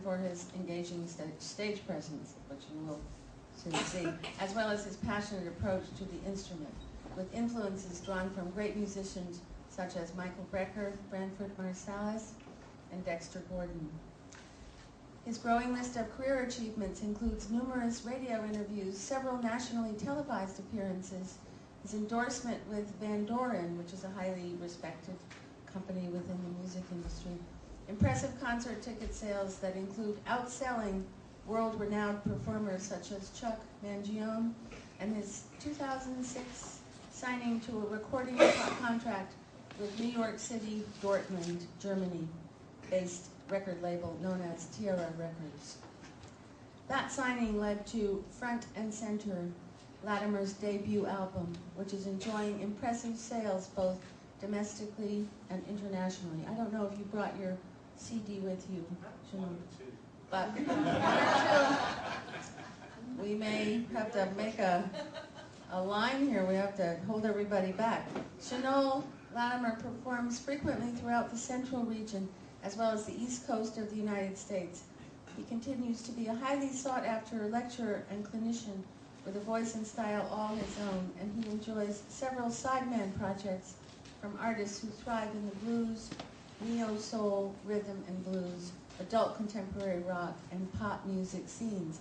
for his engaging stage presence, which you will soon see, as well as his passionate approach to the instrument, with influences drawn from great musicians such as Michael Brecker, Branford Marsalis, and Dexter Gordon. His growing list of career achievements includes numerous radio interviews, several nationally televised appearances, his endorsement with Van Doren, which is a highly respected company within the music industry, impressive concert ticket sales that include outselling world-renowned performers such as Chuck Mangione, and his 2006 signing to a recording contract with New York City, Dortmund, Germany-based record label known as Tierra Records. That signing led to Front and Center, Latimer's debut album, which is enjoying impressive sales both domestically and internationally. I don't know if you brought your CD with you, Shenole, but we may have to make a line here. We have to hold everybody back. Shenole Latimer performs frequently throughout the central region as well as the east coast of the United States. He continues to be a highly sought-after lecturer and clinician with a voice and style all his own, and he enjoys several sideman projects from artists who thrive in the blues, neo-soul, rhythm and blues, adult contemporary rock, and pop music scenes.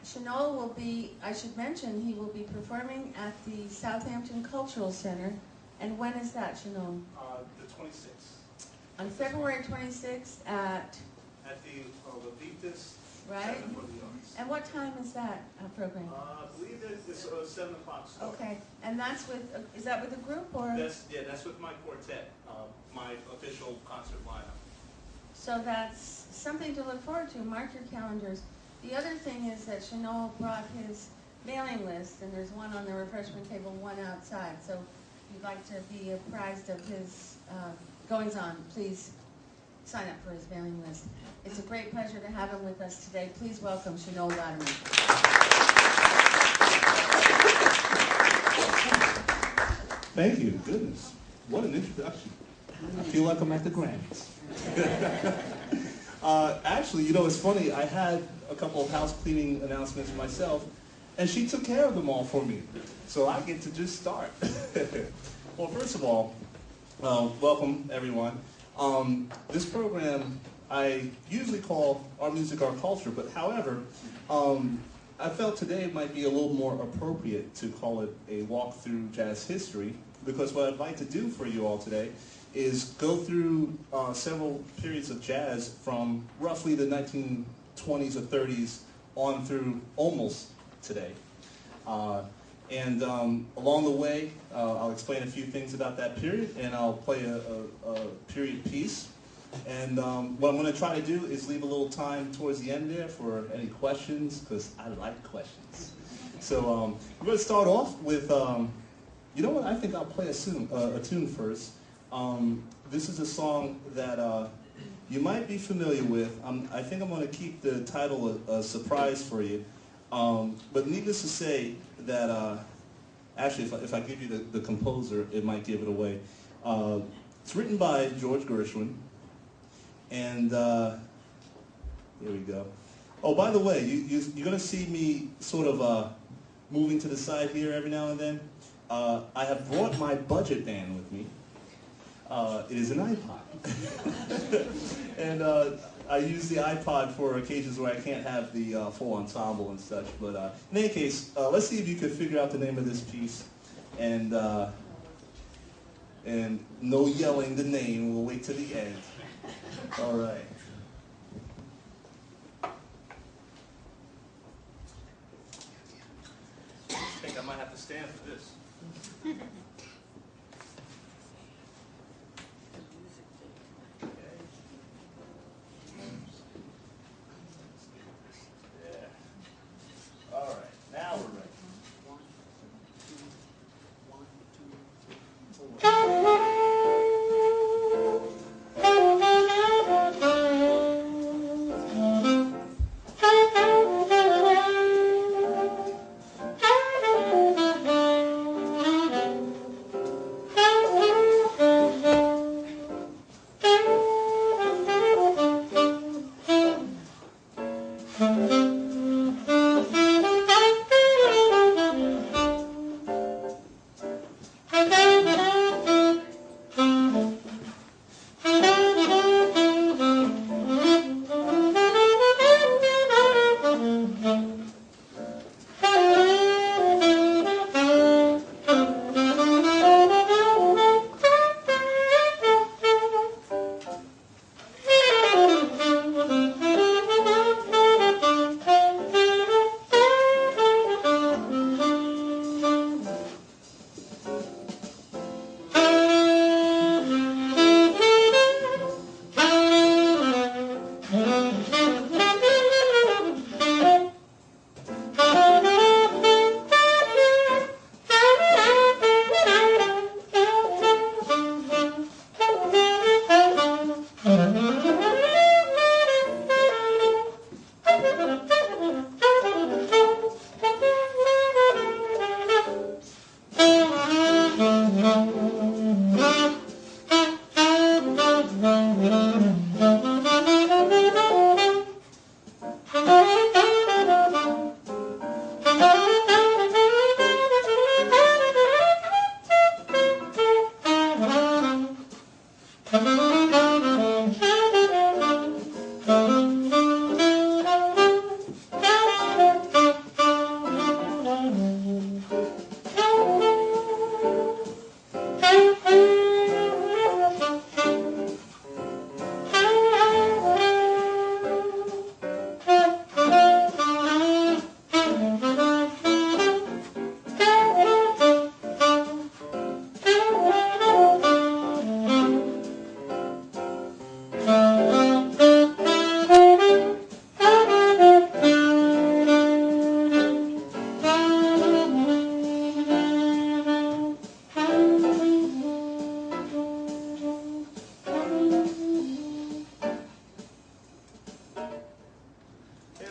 Shenole will be, I should mention, he will be performing at the Southampton Cultural Center. And when is that, Shenole? The 26th. On February 26th at the Levitas. Right. And what time is that program? I believe it's 7 o'clock start. Okay, and that's with, is that with a group or? That's with my quartet, my official concert lineup. So that's something to look forward to. Mark your calendars. The other thing is that Shenole brought his mailing list, and there's one on the refreshment table, one outside. So if you'd like to be apprised of his goings-on, please sign up for his mailing list. It's a great pleasure to have him with us today. Please welcome Shenole Latimer. Thank you. Goodness. What an introduction. I feel like I'm at the Grammys. Actually, you know, it's funny. I had a couple of house cleaning announcements myself, and she took care of them all for me. So I get to just start. Well, first of all, welcome, everyone. This program I usually call Our Music, Our Culture, but however, I felt today might be a little more appropriate to call it a walk through jazz history, because what I'd like to do for you all today is go through several periods of jazz from roughly the 1920s or 30s on through almost today. And along the way, I'll explain a few things about that period, and I'll play a period piece. And what I'm going to try to do is leave a little time towards the end there for any questions, because I like questions. So we're going to start off with, you know what, I think I'll play a tune first. This is a song that you might be familiar with. I think I'm going to keep the title a surprise for you. But needless to say that, actually, if I give you the composer, it might give it away. It's written by George Gershwin. And here we go. Oh, by the way, you're going to see me sort of moving to the side here every now and then. I have brought my budget band with me. It is an iPod. And I use the iPod for occasions where I can't have the full ensemble and such. But in any case, let's see if you can figure out the name of this piece. And no yelling the name. We'll wait till the end. All right. I think I might have to stand for this. There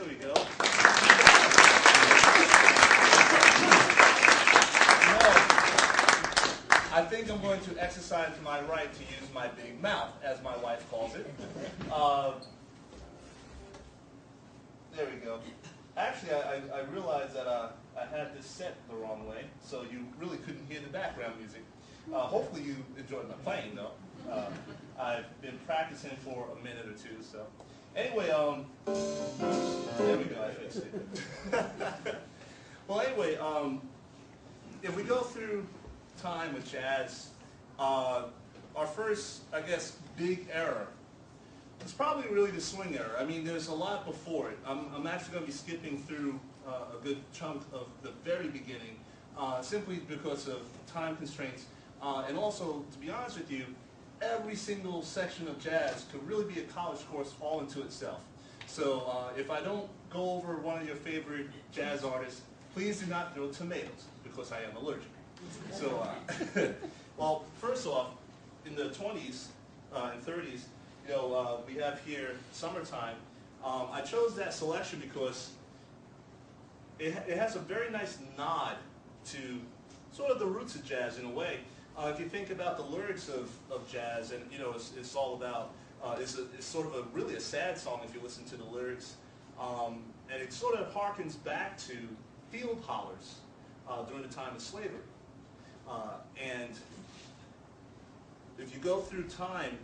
we go. I think I'm going to exercise my right to use my big mouth, as my wife calls it. There we go. Actually, I realized that I had this set the wrong way, so you really couldn't hear the background music. Hopefully you enjoyed my playing, though. I've been practicing for a minute or two, so. Anyway, there we go, I fixed it. Well, anyway, if we go through time with jazz, our first, I guess, big era is probably really the swing era. I mean, there's a lot before it. I'm actually going to be skipping through a good chunk of the very beginning, simply because of time constraints. And also, to be honest with you, every single section of jazz could really be a college course all into itself. So if I don't go over one of your favorite jazz artists, please do not throw tomatoes, because I am allergic. So, well, first off, in the 20s and 30s, you know, we have here Summertime. I chose that selection because it has a very nice nod to sort of the roots of jazz in a way. If you think about the lyrics of jazz, and you know, it's all about, it's sort of really a sad song if you listen to the lyrics, and it sort of harkens back to field hollers during the time of slavery. And if you go through time,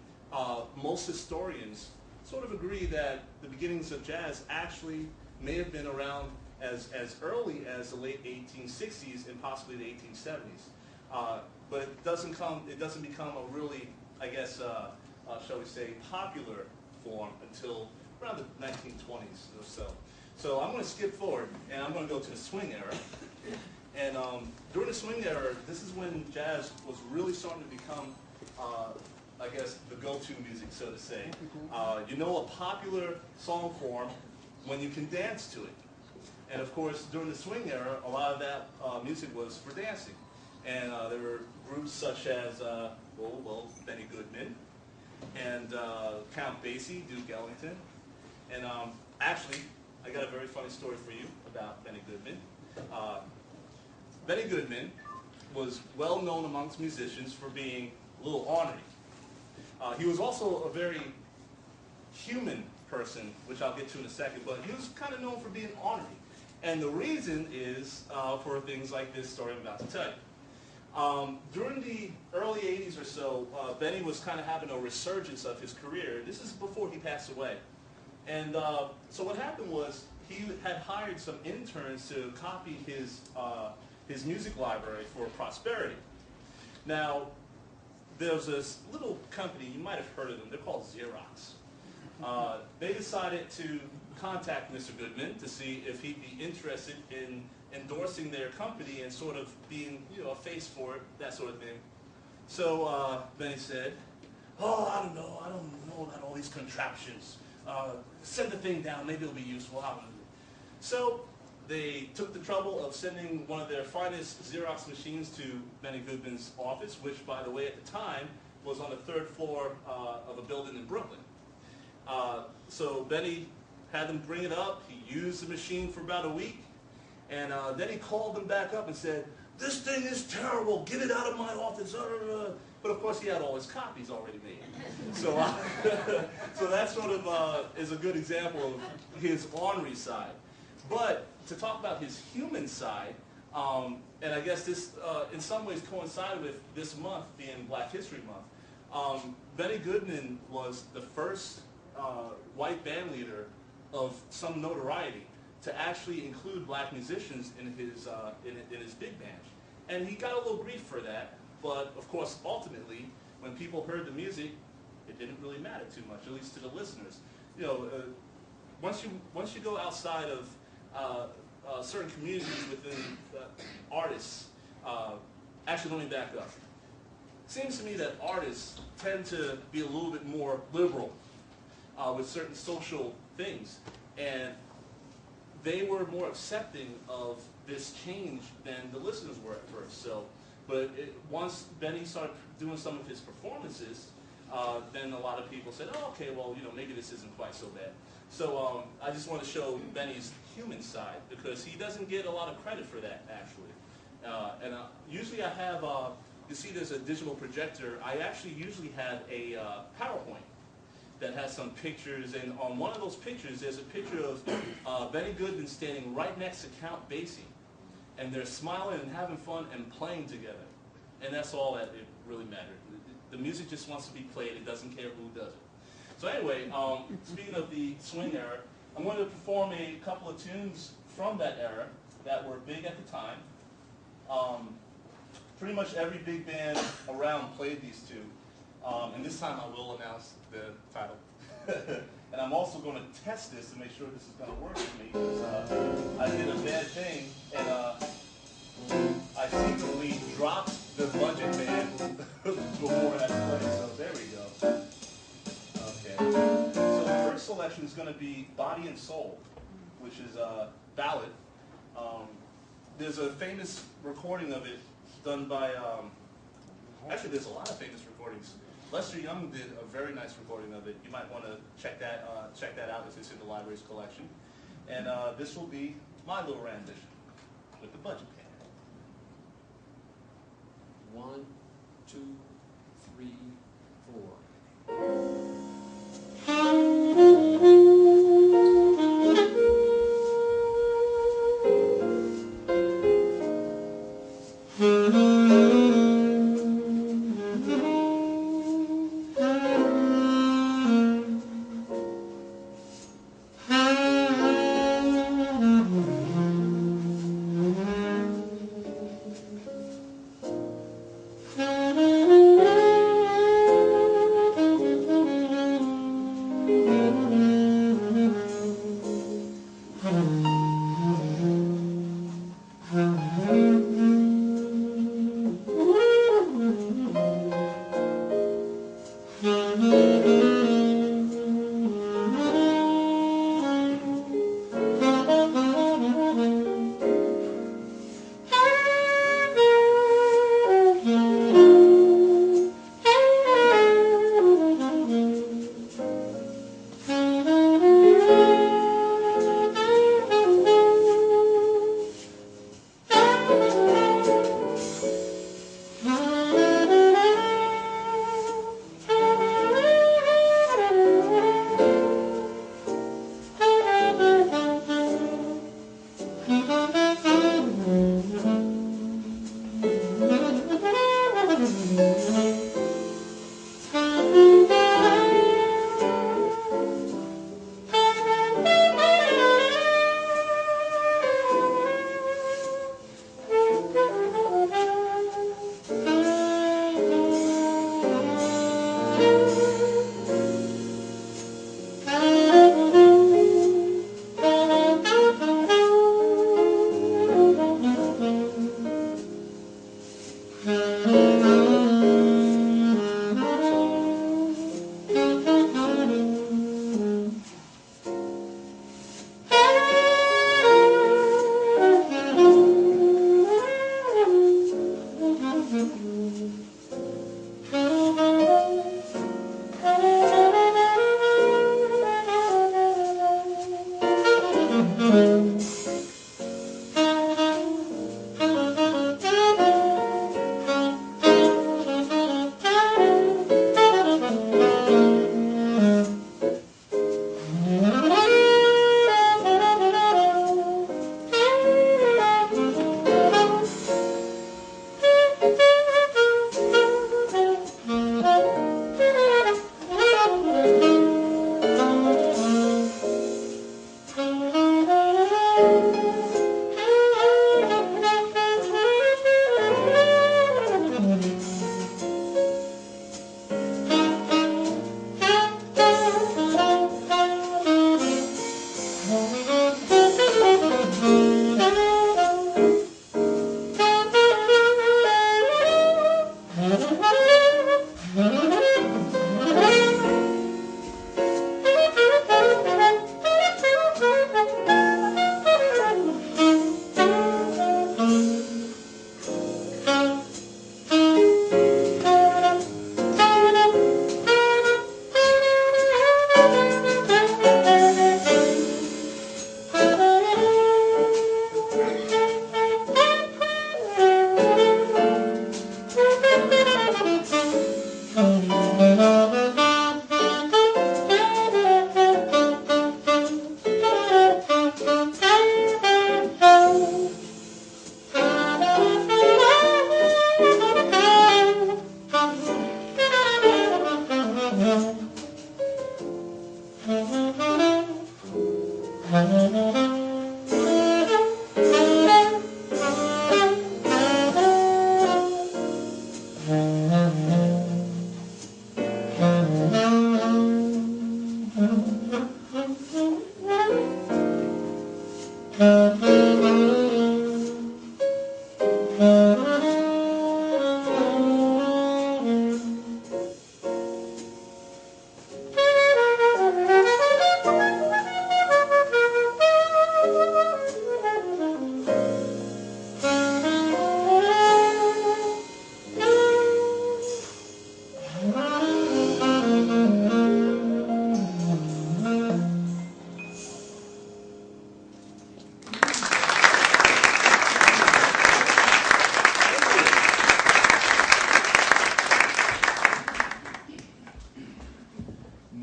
most historians sort of agree that the beginnings of jazz actually may have been around as early as the late 1860s and possibly the 1870s. But it doesn't become a really, I guess, shall we say, popular form until around the 1920s or so. So I'm going to skip forward, and I'm going to go to the swing era. And during the swing era, this is when jazz was really starting to become, I guess, the go-to music, so to say. You know, a popular song form when you can dance to it. And of course, during the swing era, a lot of that music was for dancing. And there were groups such as, Benny Goodman, and Count Basie, Duke Ellington. And actually, I got a very funny story for you about Benny Goodman. Benny Goodman was well known amongst musicians for being a little ornery. He was also a very human person, which I'll get to in a second, but he was kind of known for being ornery. And the reason is for things like this story I'm about to tell you. During the early 80s or so, Benny was kind of having a resurgence of his career. This is before he passed away. And so what happened was he had hired some interns to copy his music library for prosperity. Now, there's this little company, you might have heard of them, they're called Xerox. They decided to contact Mr. Goodman to see if he'd be interested in endorsing their company and sort of being, a face for it, that sort of thing. So Benny said, "Oh, I don't know about all these contraptions. Send the thing down, maybe it'll be useful." So they took the trouble of sending one of their finest Xerox machines to Benny Goodman's office, which, by the way, at the time was on the 3rd floor of a building in Brooklyn. So Benny had them bring it up. He used the machine for about a week, and then he called them back up and said, "This thing is terrible. Get it out of my office." But of course, he had all his copies already made. So, so that sort of is a good example of his ornery side. But to talk about his human side, and I guess this in some ways coincided with this month being Black History Month, Benny Goodman was the first white band leader of some notoriety to actually include black musicians in his big band. And he got a little grief for that, but of course, ultimately, when people heard the music, it didn't really matter too much, at least to the listeners. Once you go outside of certain communities within artists, actually, let me back up. It seems to me that artists tend to be a little bit more liberal with certain social things, and they were more accepting of this change than the listeners were at first. So, but once Benny started doing some of his performances, then a lot of people said, "Oh, okay, well, maybe this isn't quite so bad." So I just want to show Benny's human side, because he doesn't get a lot of credit for that, actually. And usually I have, you see there's a digital projector, I actually usually have a PowerPoint that has some pictures, and on one of those pictures there's a picture of Benny Goodman standing right next to Count Basie, and they're smiling and having fun and playing together. And that's all that it really mattered. The music just wants to be played, it doesn't care who does it. So anyway, speaking of the swing era, I'm going to perform a couple of tunes from that era that were big at the time. Pretty much every big band around played these two. And this time I will announce the title. And I'm also going to test this to make sure this is going to work for me, because I did a bad thing, and I secretly dropped the budget band before I played, so there we go. Okay. So the first selection is going to be Body and Soul, which is a ballad. There's a famous recording of it done by, actually there's a lot of famous recordings. Lester Young did a very nice recording of it. You might want to check that out if it's in the library's collection. And this will be my little rendition with the budget band. 1, 2, 3, 4.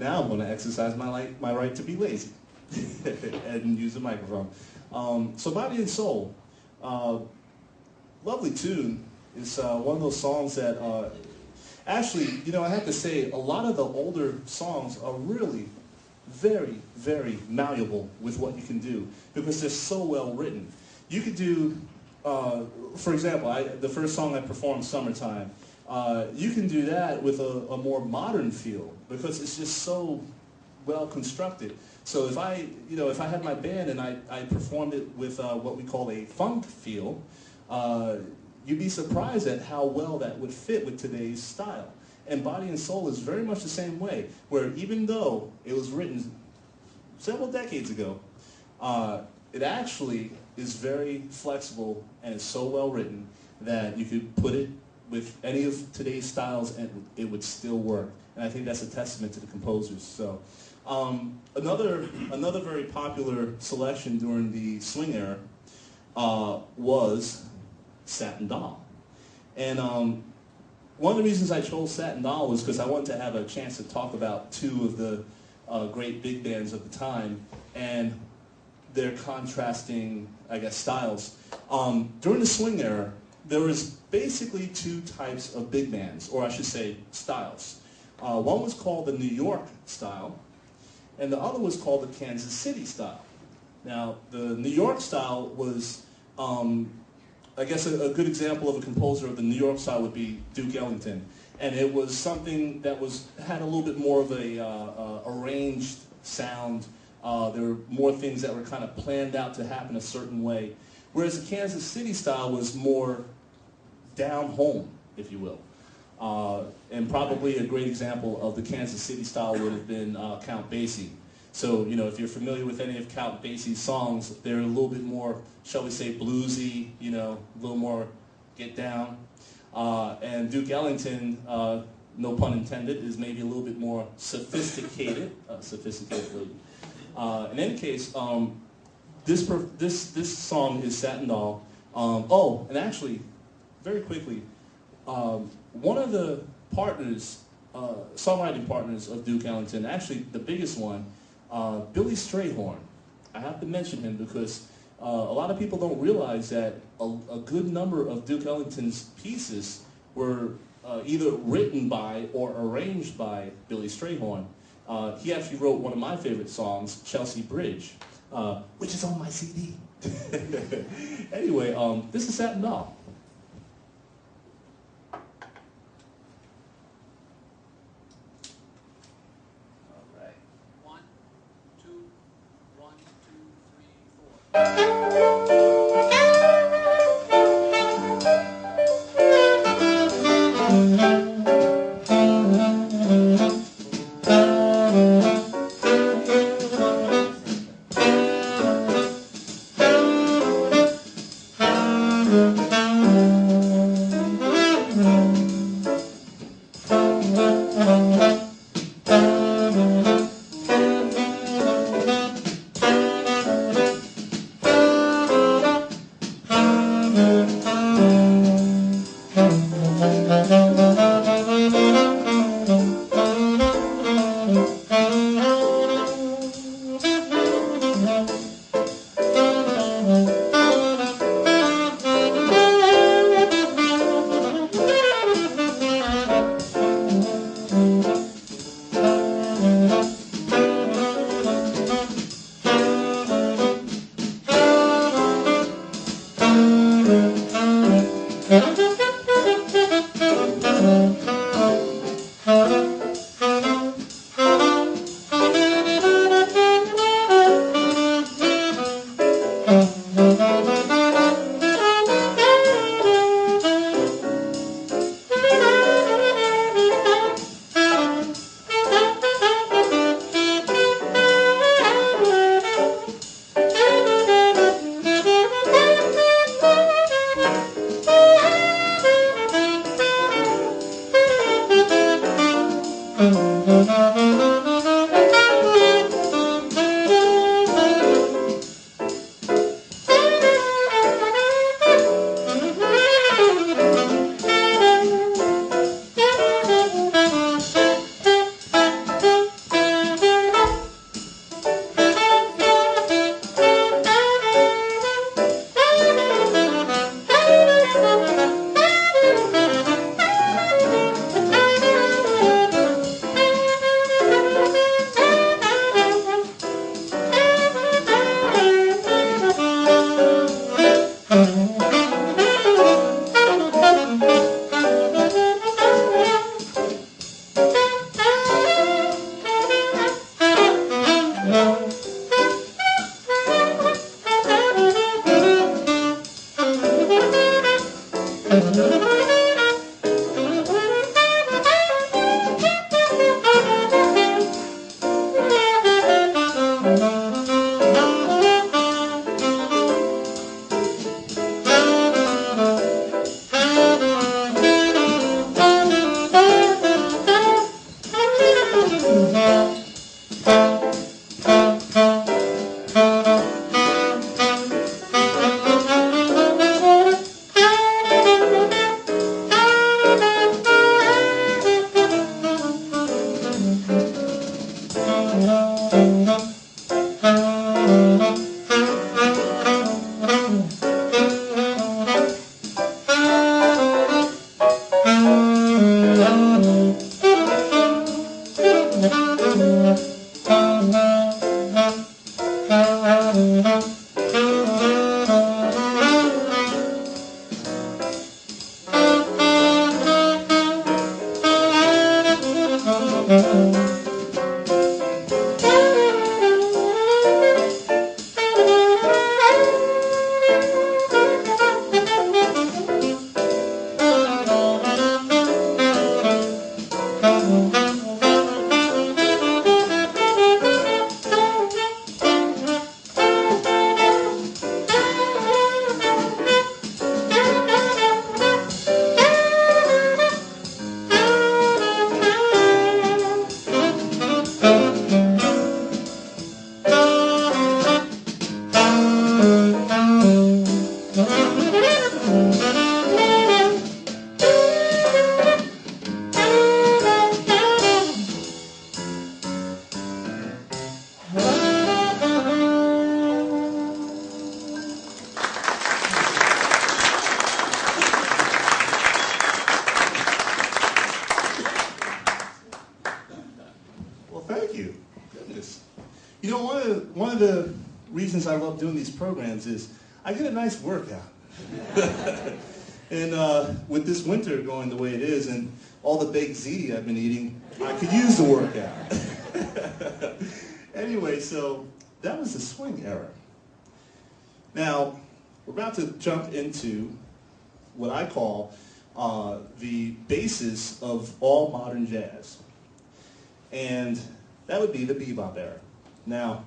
Now I'm going to exercise my right to be lazy and use a microphone. So Body and Soul, lovely tune. It's one of those songs that actually, you know, I have to say, a lot of the older songs are really very, very malleable with what you can do because they're so well written. You could do, for example, the first song I performed, Summertime, you can do that with a more modern feel because it's just so well constructed. So if I had my band and I performed it with what we call a funk feel, you'd be surprised at how well that would fit with today's style. And Body and Soul is very much the same way, where even though it was written several decades ago, it actually is very flexible and it's so well written that you could put it with any of today's styles and it would still work. And I think that's a testament to the composers. So another very popular selection during the swing era was Satin Doll. And one of the reasons I chose Satin Doll was because I wanted to have a chance to talk about two of the great big bands of the time and their contrasting, I guess, styles. During the swing era, there was basically two types of big bands, or I should say styles. One was called the New York style, and the other was called the Kansas City style. Now, the New York style was, I guess a good example of a composer of the New York style would be Duke Ellington. And it was something that had a little bit more of a arranged sound. There were more things that were kind of planned out to happen a certain way. Whereas the Kansas City style was more down home, if you will. And probably a great example of the Kansas City style would have been Count Basie. So, you know, if you're familiar with any of Count Basie's songs, they're a little bit more, shall we say, bluesy, you know, a little more get down. And Duke Ellington, no pun intended, is maybe a little bit more sophisticated, in any case, this song is Satin Doll. Oh, and actually, very quickly, one of the partners, songwriting partners of Duke Ellington, actually the biggest one, Billy Strayhorn. I have to mention him because a lot of people don't realize that a good number of Duke Ellington's pieces were either written by or arranged by Billy Strayhorn. He actually wrote one of my favorite songs, Chelsea Bridge, which is on my CD. Anyway, this is Satin Doll. You know, one of the reasons I love doing these programs is I get a nice workout. And with this winter going the way it is and all the baked ziti I've been eating, I could use the workout. Anyway, so that was the swing era. Now, we're about to jump into what I call the basis of all modern jazz. And that would be the bebop era. Now,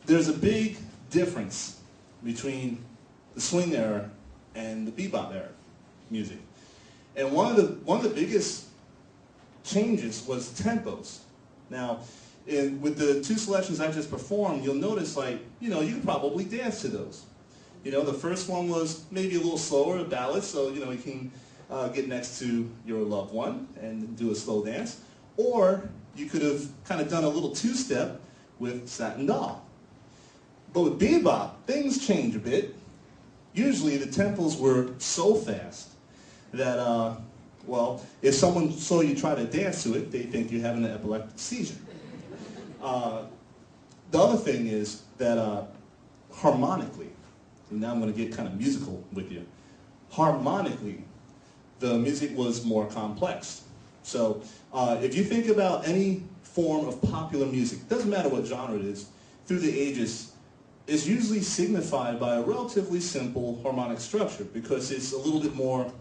there's a big difference between the swing era and the bebop era music. And one of the biggest changes was tempos. Now, with the two selections I just performed, you'll notice, like, you can probably dance to those. The first one was maybe a little slower, a ballad, so, you can get next to your loved one and do a slow dance. Or you could have kind of done a little two-step with Satin Doll. But with bebop, things change a bit. Usually the tempos were so fast that, well, if someone saw you try to dance to it, they think you're having an epileptic seizure. The other thing is that harmonically, and now I'm going to get kind of musical with you, harmonically, the music was more complex. So if you think about any form of popular music, doesn't matter what genre it is, through the ages, it's usually signified by a relatively simple harmonic structure because it's a little bit more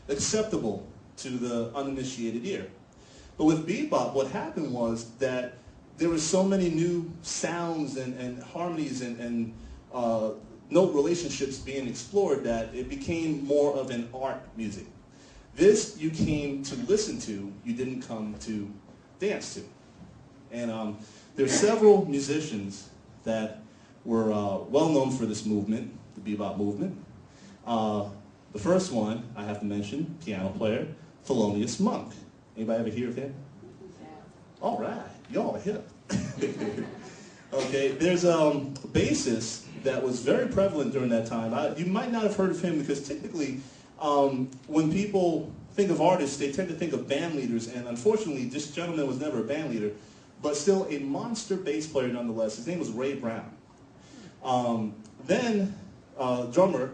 acceptable to the uninitiated ear. But with bebop, what happened was that there were so many new sounds and harmonies and note relationships being explored that it became more of an art music. This you came to listen to, you didn't come to dance to. And there's several musicians that were well known for this movement, the bebop movement. The first one I have to mention, piano player, Thelonious Monk. Anybody ever hear of him? Yeah. All right, y'all are hip. Okay, there's a bassist that was very prevalent during that time. You might not have heard of him because typically when people think of artists, they tend to think of band leaders, and unfortunately this gentleman was never a band leader, but still a monster bass player nonetheless. His name was Ray Brown. Then drummer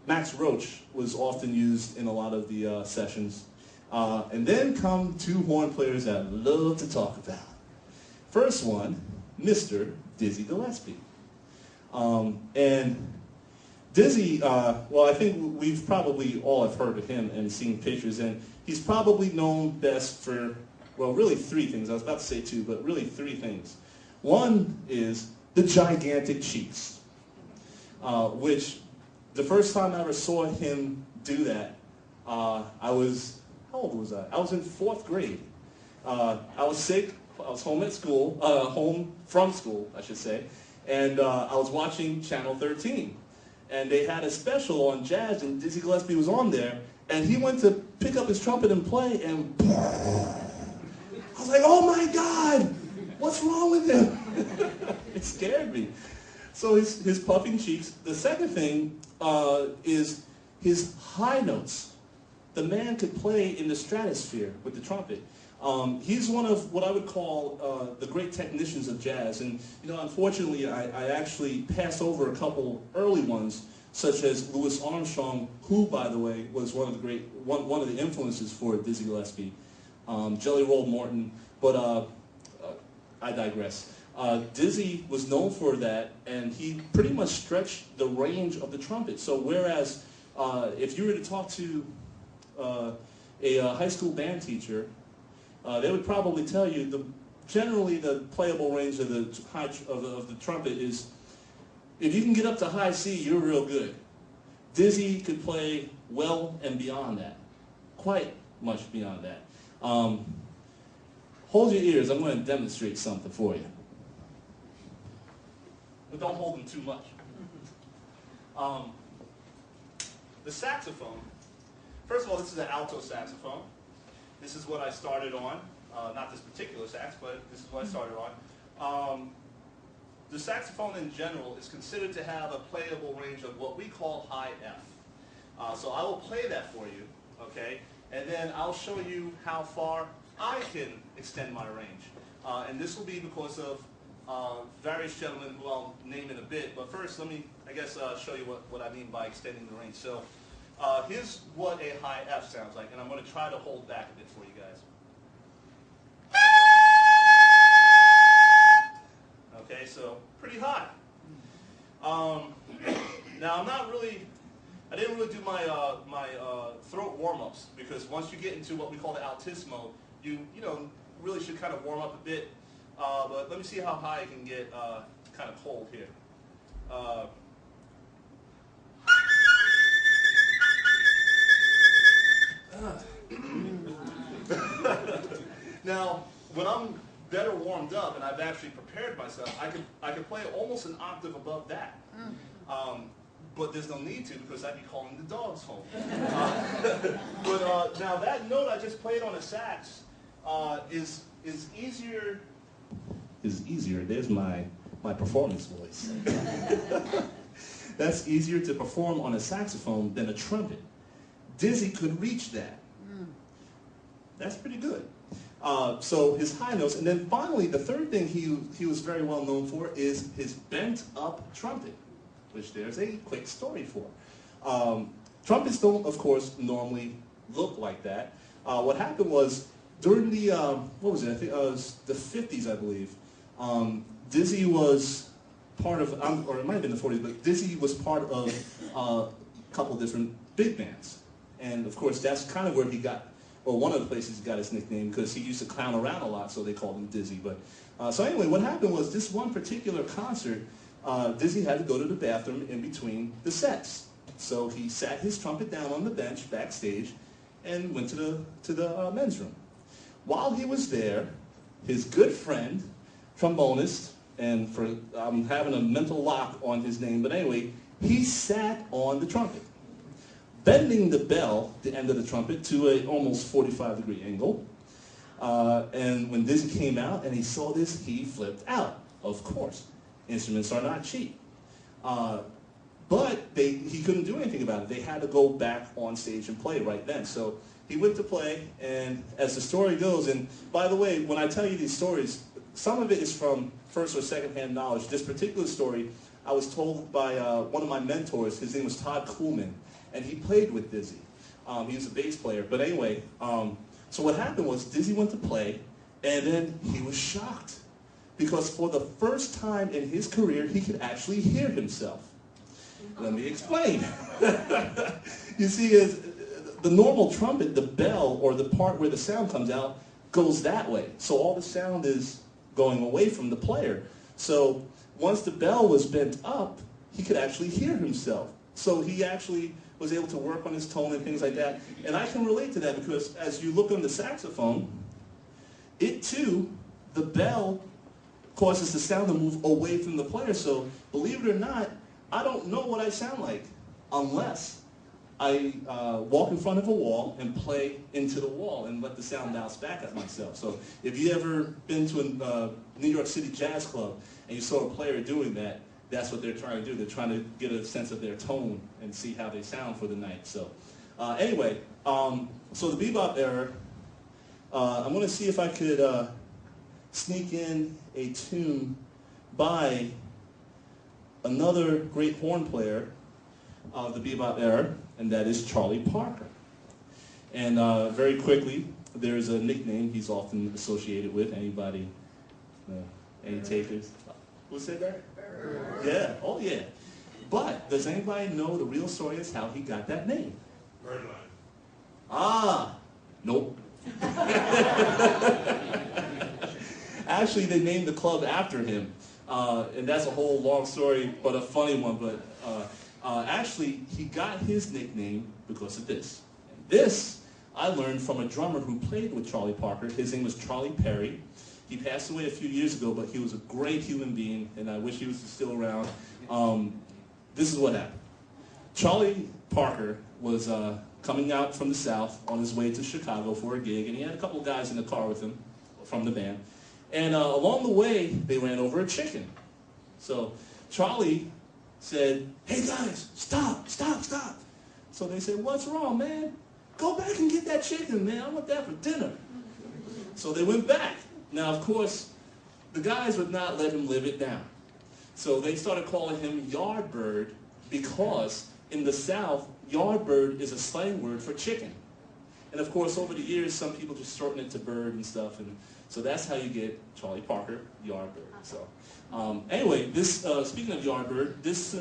Max Roach was often used in a lot of the sessions. And then come two horn players that I love to talk about. First one, Mr. Dizzy Gillespie. And Dizzy, well, I think we've probably all have heard of him and seen pictures, and he's probably known best for, well, really three things. I was about to say two, but really three things. One is the gigantic cheeks, which the first time I ever saw him do that, I was, how old was I? I was in 4th grade. I was sick. I was home at school, home from school, I should say, and I was watching Channel 13. And they had a special on jazz, and Dizzy Gillespie was on there, and he went to pick up his trumpet and play, and I was like, oh my God, what's wrong with him? It scared me. So his puffing cheeks. The second thing is his high notes. The man could play in the stratosphere with the trumpet. He's one of what I would call the great technicians of jazz, and unfortunately, I actually passed over a couple early ones, such as Louis Armstrong, who, by the way, was one of the influences for Dizzy Gillespie, Jelly Roll Morton. But I digress. Dizzy was known for that, and he pretty much stretched the range of the trumpet. So whereas if you were to talk to a high school band teacher, they would probably tell you generally the playable range of the trumpet is, if you can get up to high C, you're real good. Dizzy could play well and beyond that, quite much beyond that. Hold your ears, I'm going to demonstrate something for you. But don't hold them too much. The saxophone, first of all, this is an alto saxophone. This is what I started on, not this particular sax, but this is what I started on. The saxophone in general is considered to have a playable range of what we call high F. So I will play that for you, okay? And then I'll show you how far I can extend my range. And this will be because of various gentlemen who I'll name in a bit. But first, let me, I guess, show you what I mean by extending the range. So here's what a high F sounds like, and I'm going to try to hold back a bit for you guys. Okay, so pretty high. Now I didn't really do my throat warm-ups, because once you get into what we call the altissimo, you really should kind of warm up a bit. But let me see how high I can get kind of cold here. Now, when I'm better warmed up and I've actually prepared myself, I can play almost an octave above that. But there's no need to, because I'd be calling the dogs home. But now that note I just played on a sax is easier. There's my performance voice. That's easier to perform on a saxophone than a trumpet. Dizzy could reach that. That's pretty good. So his high notes, and then finally the third thing he was very well known for is his bent up trumpet, which there's a quick story for. Trumpets don't, of course, normally look like that. What happened was during the what was it? I think it was the 50s, I believe. Dizzy was part of, or it might have been the 40s, but Dizzy was part of a couple different big bands, and of course that's kind of where he got. Well, one of the places he got his nickname, because he used to clown around a lot, so they called him Dizzy. But so anyway, what happened was this one particular concert, Dizzy had to go to the bathroom in between the sets. So he sat his trumpet down on the bench backstage and went to the men's room. While he was there, his good friend, trombonist, and I'm having a mental lock on his name, but anyway, he sat on the trumpet, bending the bell, the end of the trumpet, to a almost 45-degree angle. And when Dizzy came out and he saw this, he flipped out. Of course, instruments are not cheap. But he couldn't do anything about it. They had to go back on stage and play right then. So he went to play, and as the story goes, and by the way, when I tell you these stories, some of it is from first or second-hand knowledge. This particular story, I was told by one of my mentors. His name was Todd Kuhlman, and he played with Dizzy. He was a bass player. But anyway, so what happened was Dizzy went to play, and then he was shocked, because for the first time in his career, he could actually hear himself. Let me explain. You see, is the normal trumpet, the bell, or the part where the sound comes out, goes that way. So all the sound is going away from the player. So once the bell was bent up, he could actually hear himself. So he actually was able to work on his tone and things like that. And I can relate to that because as you look on the saxophone, it too, the bell causes the sound to move away from the player. So believe it or not, I don't know what I sound like unless I walk in front of a wall and play into the wall and let the sound bounce back at myself. So if you ever been to a New York City jazz club and you saw a player doing that, that's what they're trying to do. They're trying to get a sense of their tone and see how they sound for the night. So anyway, so the bebop era, I'm going to see if I could sneak in a tune by another great horn player of the bebop era, and that is Charlie Parker. And very quickly, there's a nickname he's often associated with. Anybody? Any takers? Who said that? Yeah, oh yeah. But does anybody know the real story is how he got that name? Birdline. Ah, nope. Actually, they named the club after him. And that's a whole long story, but a funny one. But actually, he got his nickname because of this. And this, I learned from a drummer who played with Charlie Parker. His name was Charlie Perry. He passed away a few years ago, but he was a great human being, and I wish he was still around. This is what happened. Charlie Parker was coming out from the South on his way to Chicago for a gig, and he had a couple of guys in the car with him from the band. And along the way, they ran over a chicken. So Charlie said, "Hey guys, stop, stop, stop." So they said, "What's wrong, man? Go back and get that chicken, man. I want that for dinner." So they went back. Now, of course, the guys would not let him live it down. So they started calling him Yardbird because in the South, Yardbird is a slang word for chicken. And of course, over the years, some people just shorten it to bird and stuff. And so that's how you get Charlie Parker, Yardbird. So anyway, this speaking of Yardbird, this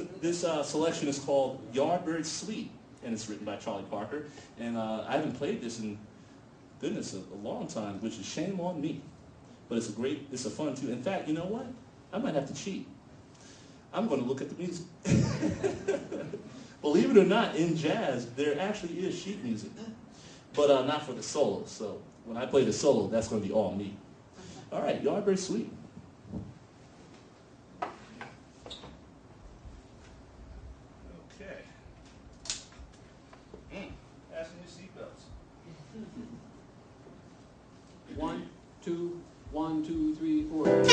selection is called Yardbird Suite, and it's written by Charlie Parker. And I haven't played this in, goodness, a long time, which is shame on me. But it's a fun tune. In fact, you know what? I might have to cheat. I'm going to look at the music. Believe it or not, in jazz, there actually is sheet music. But not for the solo. So when I play the solo, that's going to be all me. All right, Yardbird Suite. Okay. Fasten your seatbelts. 1, 2, 1, 2, 3, 4.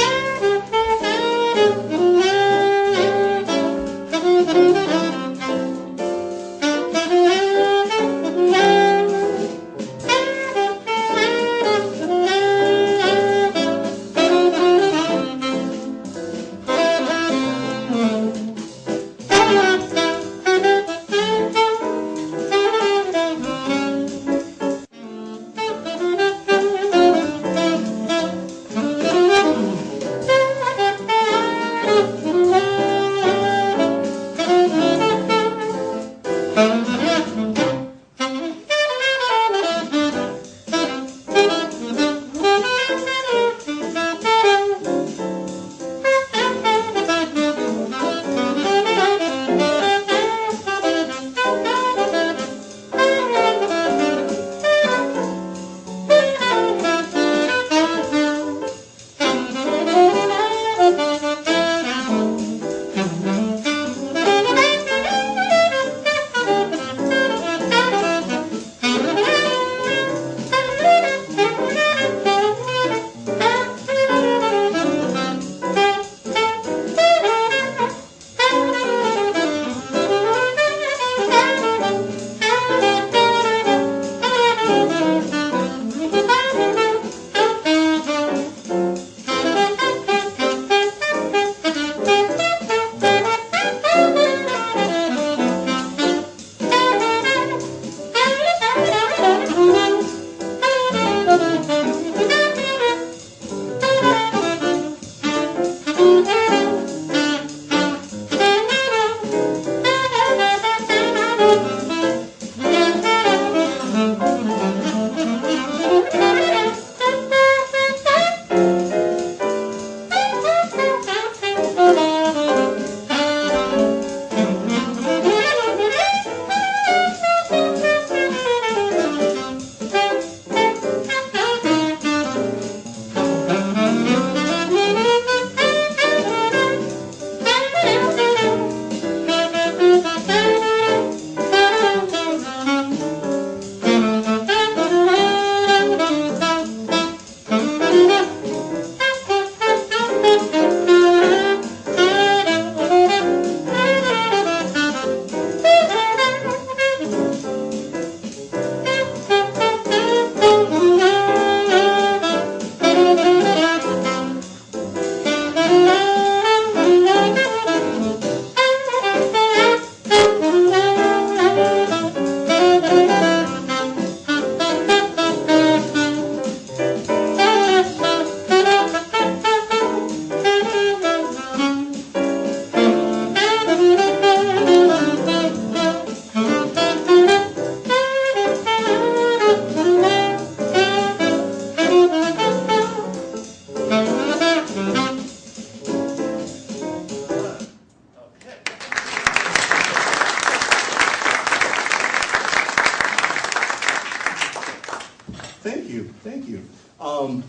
thank you.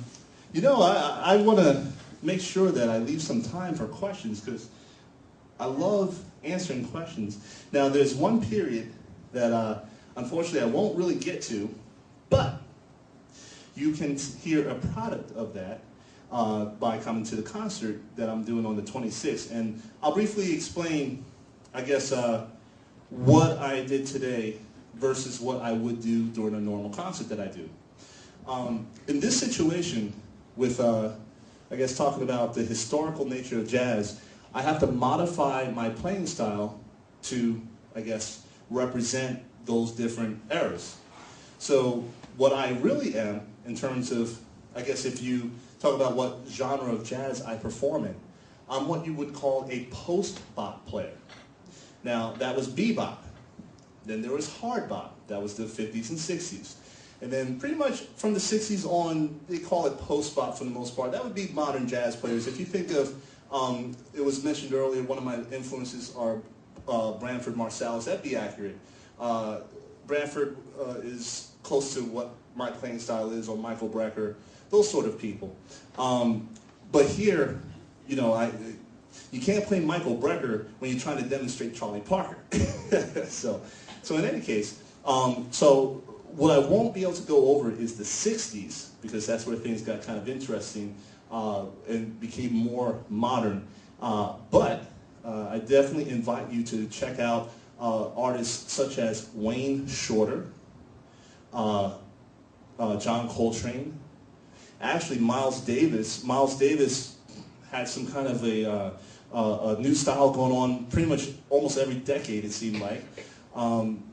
You know, I want to make sure that I leave some time for questions because I love answering questions. Now, there's one period that unfortunately I won't really get to, but you can hear a product of that by coming to the concert that I'm doing on the 26th. And I'll briefly explain, I guess, what I did today versus what I would do during a normal concert that I do. In this situation with, I guess, talking about the historical nature of jazz, I have to modify my playing style to, I guess, represent those different eras. So what I really am, in terms of, I guess if you talk about what genre of jazz I perform in, I'm what you would call a post-bop player. Now, that was bebop. Then there was hard bop. That was the 50s and 60s. And then pretty much from the 60s on, they call it post-bop for the most part. That would be modern jazz players. If you think of, it was mentioned earlier, one of my influences are Branford Marsalis. That'd be accurate. Branford is close to what my playing style is, or Michael Brecker, those sort of people. But here, you know, you can't play Michael Brecker when you're trying to demonstrate Charlie Parker. so in any case, so what I won't be able to go over is the 60s, because that's where things got kind of interesting and became more modern. But I definitely invite you to check out artists such as Wayne Shorter, John Coltrane, actually Miles Davis. Miles Davis had some kind of a new style going on pretty much almost every decade, it seemed like.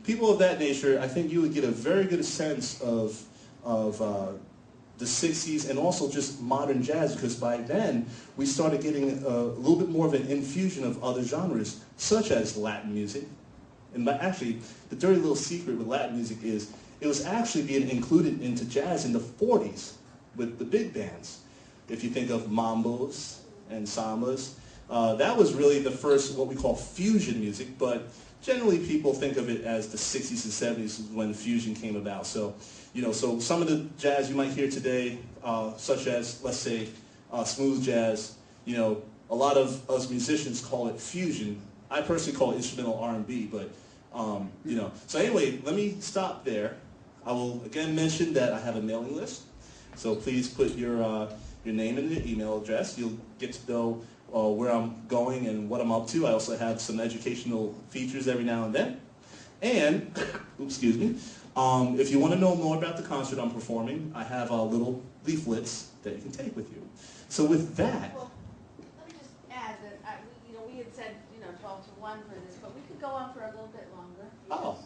People of that nature, I think you would get a very good sense of the 60s and also just modern jazz, because by then we started getting a little bit more of an infusion of other genres, such as Latin music. And actually, the dirty little secret with Latin music is it was actually being included into jazz in the 40s with the big bands. If you think of mambos and sambas, that was really the first what we call fusion music, but generally people think of it as the 60s and 70s when fusion came about. So, you know, so some of the jazz you might hear today, such as, let's say, smooth jazz, you know, a lot of us musicians call it fusion. I personally call it instrumental R&B, but, you know. So anyway, let me stop there. I will again mention that I have a mailing list. So please put your name and your email address. You'll get to know where I'm going and what I'm up to. I also have some educational features every now and then. And, oops, excuse me, if you want to know more about the concert I'm performing, I have little leaflets that you can take with you. So with that... Well, let me just add that we had said 12 to 1 for this, but we could go on for a little bit longer. Oh.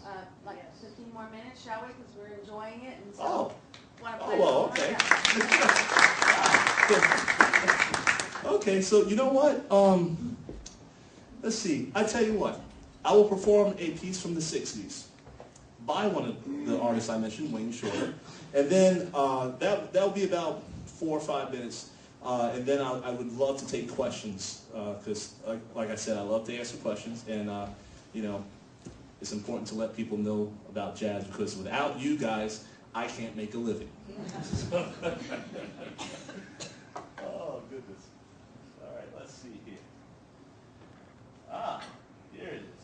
Like 15 more minutes, shall we? Because we're enjoying it, and so Oh. want to play. Oh, well, okay. Okay, so you know what? Let's see. I tell you what. I will perform a piece from the 60s by one of the artists I mentioned, Wayne Shorter. And then that'll be about 4 or 5 minutes. And then I would love to take questions because, like I said, I love to answer questions. And, you know, it's important to let people know about jazz because without you guys, I can't make a living. Oh, goodness. All right, let's see here. Here it is.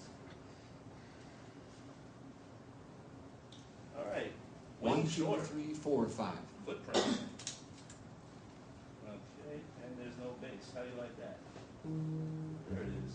All right. 1, 2, Shorter. 3, 4, 5. Footprint. Okay, and there's no bass. How do you like that? There it is.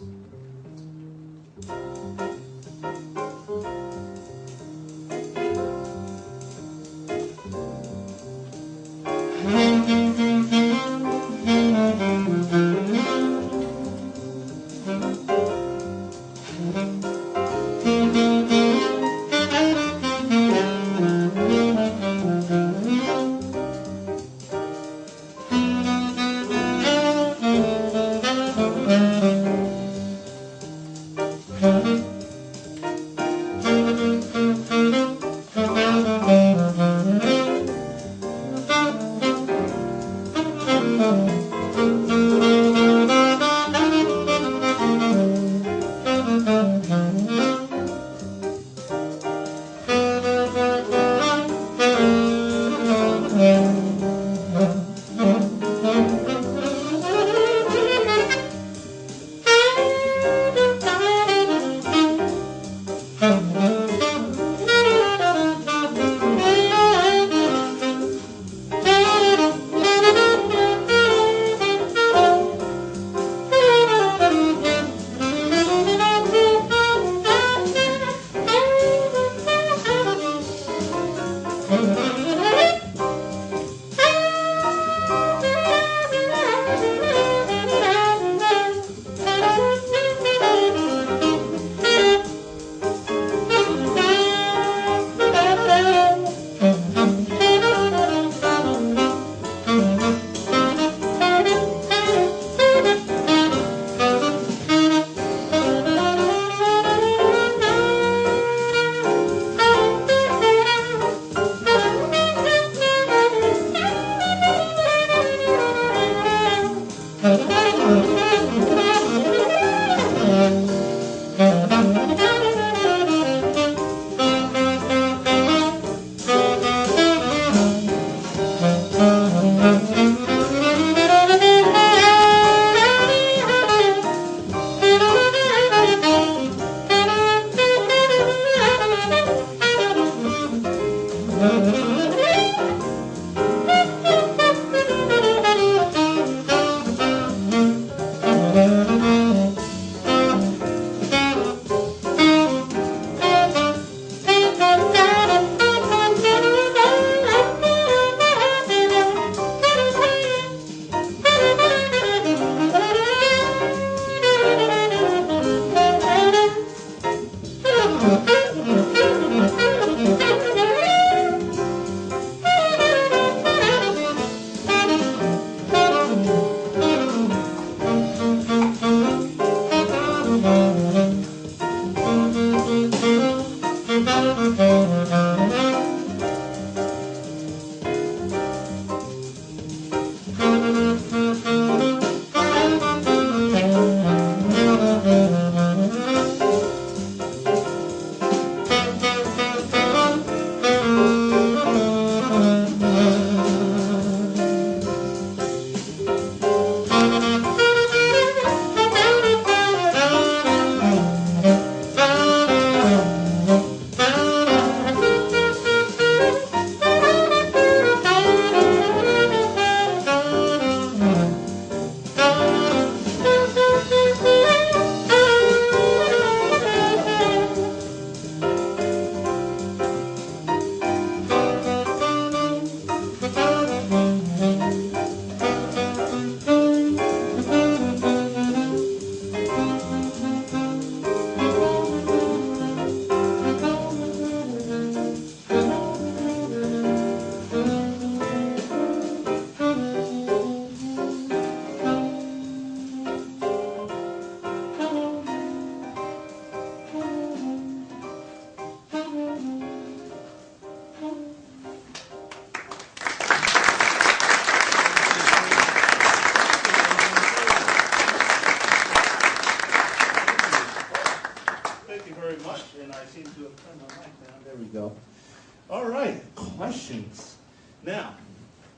All right, questions. Now,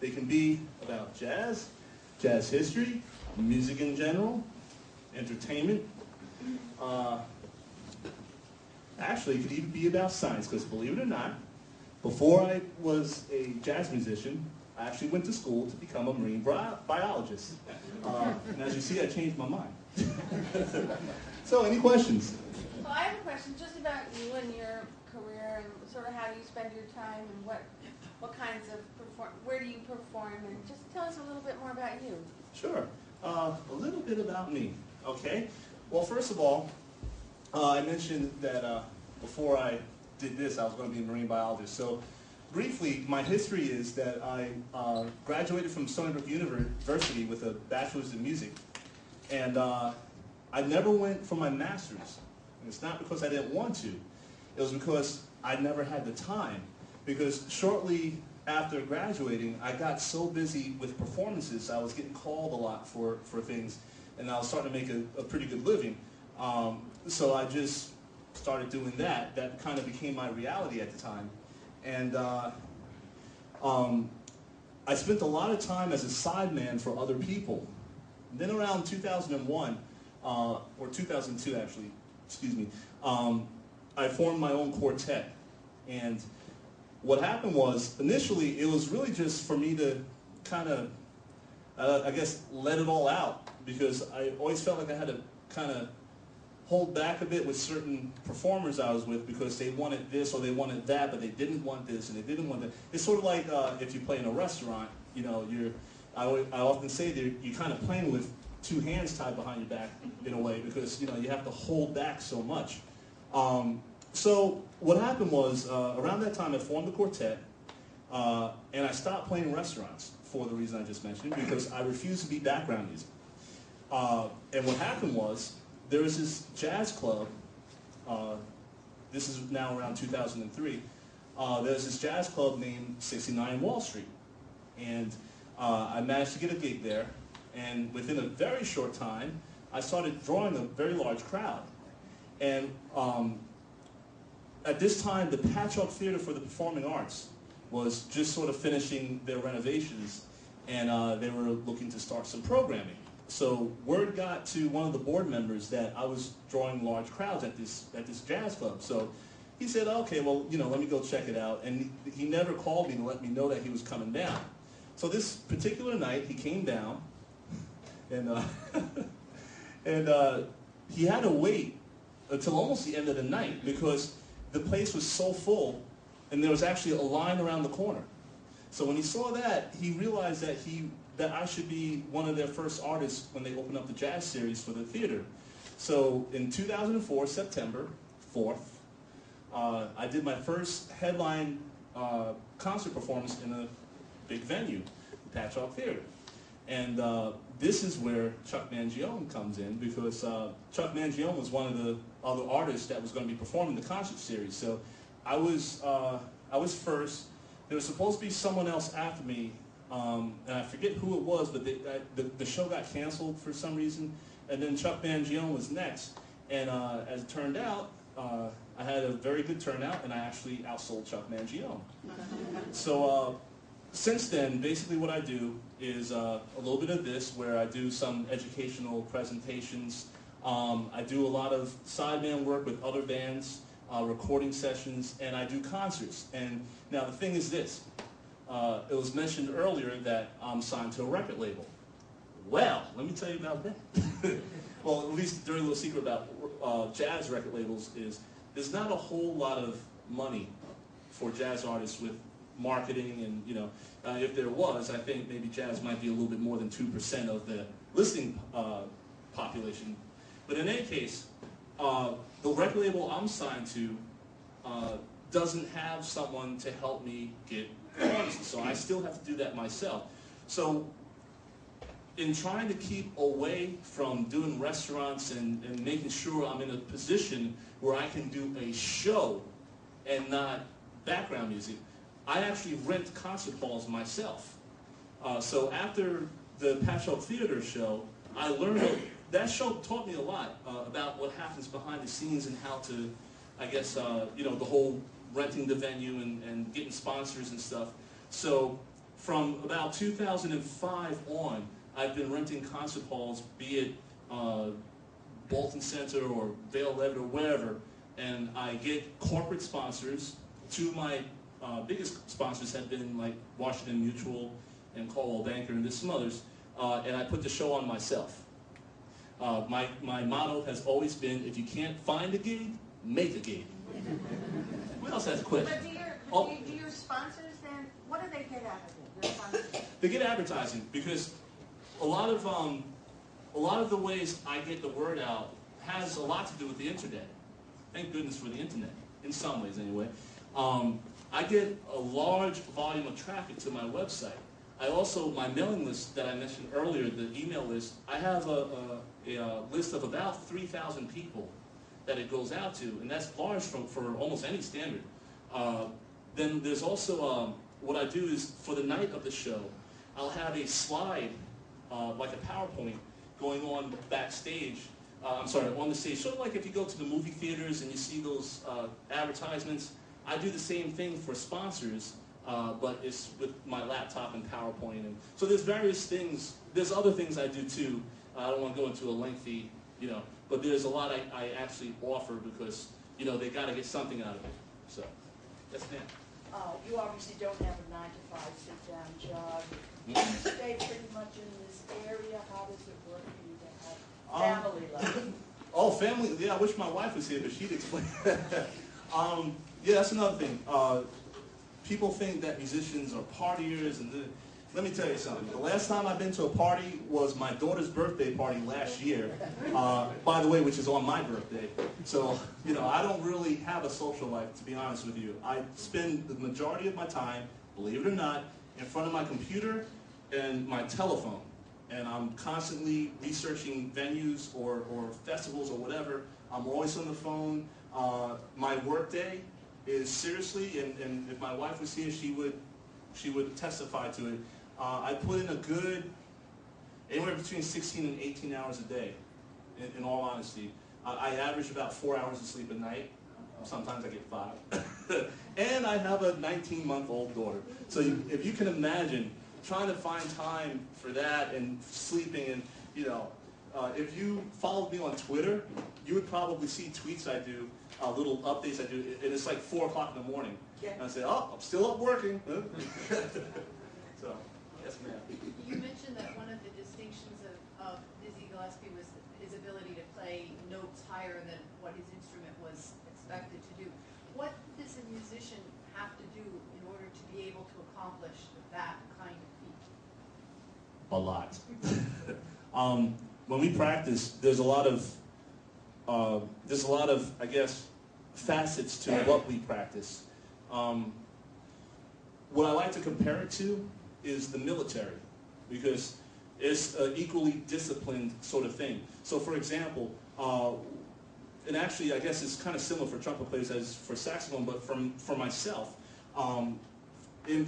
they can be about jazz, jazz history, music in general, entertainment. Actually, it could even be about science, because believe it or not, before I was a jazz musician, I actually went to school to become a marine biologist. And as you see, I changed my mind. So, any questions? Well, I have a question just about you and your career and sort of how do you spend your time and what kinds of where do you perform, and just tell us a little bit more about you. Sure. A little bit about me. Okay. Well, first of all, I mentioned that before I did this, I was going to be a marine biologist. So, briefly, my history is that I graduated from Stony Brook University with a bachelor's in music, and I never went for my master's. And it's not because I didn't want to. It was because I never had the time. Because shortly after graduating, I got so busy with performances, I was getting called a lot for things, and I was starting to make a pretty good living. So I just started doing that. That kind of became my reality at the time. And I spent a lot of time as a sideman for other people. And then around 2001, or 2002 actually, excuse me, I formed my own quartet. And what happened was, initially, it was really just for me to kind of, I guess, let it all out. Because I always felt like I had to kind of hold back a bit with certain performers I was with, because they wanted this or they wanted that, but they didn't want this and they didn't want that. It's sort of like if you play in a restaurant, you know, I often say that you're kind of playing with two hands tied behind your back in a way, because, you know, you have to hold back so much. So what happened was, around that time I formed the quartet, and I stopped playing restaurants for the reason I just mentioned, because I refused to be background music. And what happened was, there was this jazz club, this is now around 2003, there was this jazz club named 69 Wall Street. And I managed to get a gig there, and within a very short time, I started drawing a very large crowd. And at this time, the Patchwork Theater for the Performing Arts was just sort of finishing their renovations, and they were looking to start some programming. So word got to one of the board members that I was drawing large crowds at this jazz club. So he said, okay, well, let me go check it out. And he never called me to let me know that he was coming down. So this particular night, he came down, and he had to wait until almost the end of the night because the place was so full, and there was actually a line around the corner. So when he saw that, he realized that I should be one of their first artists when they open up the jazz series for the theater. So in 2004, September 4th, I did my first headline concert performance in a big venue, the Patchwork Theater. And this is where Chuck Mangione comes in, because Chuck Mangione was one of the other artists that was going to be performing the concert series. So I was first. There was supposed to be someone else after me, and I forget who it was, but the show got canceled for some reason. And then Chuck Mangione was next. And as it turned out, I had a very good turnout, and I actually outsold Chuck Mangione. So since then, basically what I do is a little bit of this, where I do some educational presentations. I do a lot of sideman work with other bands, recording sessions, and I do concerts. And now the thing is this, it was mentioned earlier that I'm signed to a record label. Well, let me tell you about that. Well, at least the dirty little secret about jazz record labels is there's not a whole lot of money for jazz artists with marketing, and if there was, I think maybe jazz might be a little bit more than 2% of the listening population. But in any case, the record label I'm signed to doesn't have someone to help me get artists, so I still have to do that myself. So in trying to keep away from doing restaurants and making sure I'm in a position where I can do a show and not background music, I actually rent concert halls myself. So after the Patchwork Theater show, I learned that show taught me a lot about what happens behind the scenes and how to, I guess, the whole renting the venue and getting sponsors and stuff. So from about 2005 on, I've been renting concert halls, be it Bolton Center or Vale Levitt or wherever, and I get corporate sponsors. Two of my biggest sponsors have been like Washington Mutual and Coldwell Banker, and there's some others, and I put the show on myself. My motto has always been, if you can't find a gig, make a gig. What else has a question? But do your sponsors then, what do they get out of it, your sponsors? They get advertising, because a lot of the ways I get the word out has a lot to do with the internet. Thank goodness for the internet, in some ways anyway. I get a large volume of traffic to my website. I also, my mailing list that I mentioned earlier, the email list, I have a list of about 3,000 people that it goes out to, and that's large for almost any standard. Then there's also, what I do is, for the night of the show, I'll have a slide, like a PowerPoint, going on backstage, on the stage. Sort of like if you go to the movie theaters and you see those advertisements, I do the same thing for sponsors, but it's with my laptop and PowerPoint. And so there's various things. There's other things I do too. I don't want to go into a lengthy, but there's a lot I actually offer because, they got to get something out of it. So, yes, ma'am. You obviously don't have a 9-to-5 sit-down job. You stay pretty much in this area. How does it work for you to have family life? Oh, family. Yeah, I wish my wife was here, but she'd explain. Yeah, that's another thing. People think that musicians are partiers, and let me tell you something. The last time I've been to a party was my daughter's birthday party last year, by the way, which is on my birthday. So, I don't really have a social life, to be honest with you. I spend the majority of my time, believe it or not, in front of my computer and my telephone. And I'm constantly researching venues or festivals or whatever. I'm always on the phone. My work day is seriously, and if my wife was here, she would testify to it. I put in a good, anywhere between 16 and 18 hours a day in all honesty. I average about 4 hours of sleep a night. Sometimes I get 5. And I have a 19-month-old daughter. So if you can imagine trying to find time for that and sleeping and, you know, if you followed me on Twitter, you would probably see tweets I do, little updates I do, and it's like 4 o'clock in the morning. Yeah. And I say, oh, I'm still up working. So, yes, ma'am. You mentioned that one of the distinctions of Dizzy Gillespie was his ability to play notes higher than what his instrument was expected to do. What does a musician have to do in order to be able to accomplish that kind of feat? A lot. When we practice, there's a lot of, I guess, facets to what we practice. What I like to compare it to is the military, because it's an equally disciplined sort of thing. So, for example, and actually, I guess it's kind of similar for trumpet players as for saxophone, but for myself, in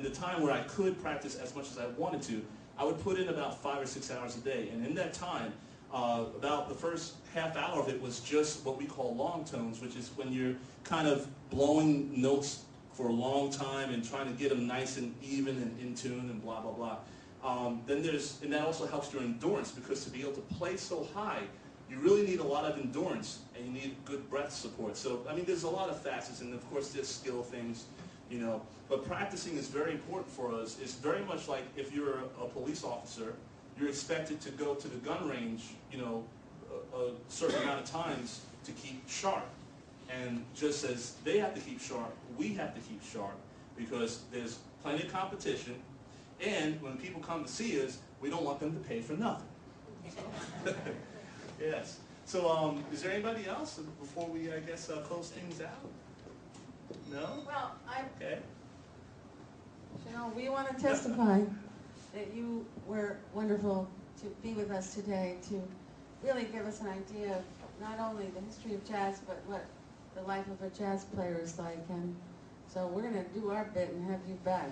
the time where I could practice as much as I wanted to, I would put in about 5 or 6 hours a day, and in that time, about the first half hour of it was just what we call long tones, which is when you're kind of blowing notes for a long time and trying to get them nice and even and in tune and blah, blah, blah. And that also helps your endurance, because to be able to play so high, you really need a lot of endurance and you need good breath support. So, I mean, there's a lot of facets, and of course there's skill things, you know, but practicing is very important for us. It's very much like if you're a police officer, you're expected to go to the gun range, you know, a certain amount of times to keep sharp. And just as they have to keep sharp, we have to keep sharp, because there's plenty of competition, and when people come to see us, we don't want them to pay for nothing. So, yes. So, is there anybody else before we, I guess, close things out? No? Well, Okay. Shenole, we want to testify that you were wonderful to be with us today, to really give us an idea of not only the history of jazz, but what the life of a jazz player is like. And so we're going to do our bit and have you back.